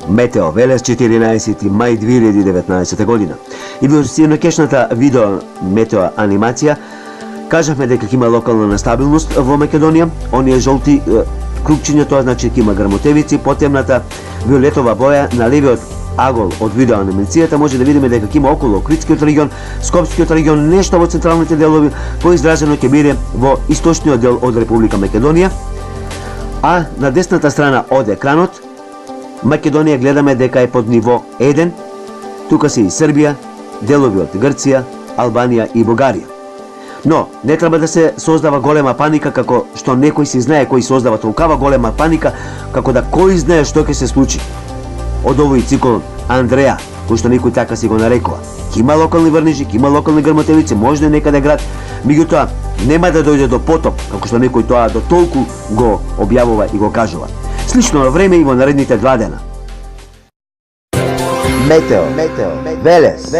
Метео Велес, 14 мај 2019 година. И во синокешната видео метео анимација кажавме дека има локална нестабилност во Македонија. Оние жолти клупчиња, тоа значи дека има грмотевици, потемната виолетова боја на левиот агол од видео анимацијата може да видиме дека има околу Охридскиот регион, Скопскиот регион, нешто во централните делови, поизразено ќе биде во источниот дел од Република Македонија, а на десната страна од екранот Македонија гледаме дека е под ниво 1, тука се и Србија, делови од Грција, Албанија и Бугарија. Но не треба да се создава голема паника, како што некој си знае кој создава толкава голема паника, како да кој знае што ќе се случи. Од овој циклон Андреа, кој што некој така си го нарекува. Има локални врнежи, има локални грмотевици, може некаде град, меѓутоа нема да дојде до потоп, како што некој тоа до толку го објавува и го кажува. Слично време и во наредните 2 дена. Метео Велес.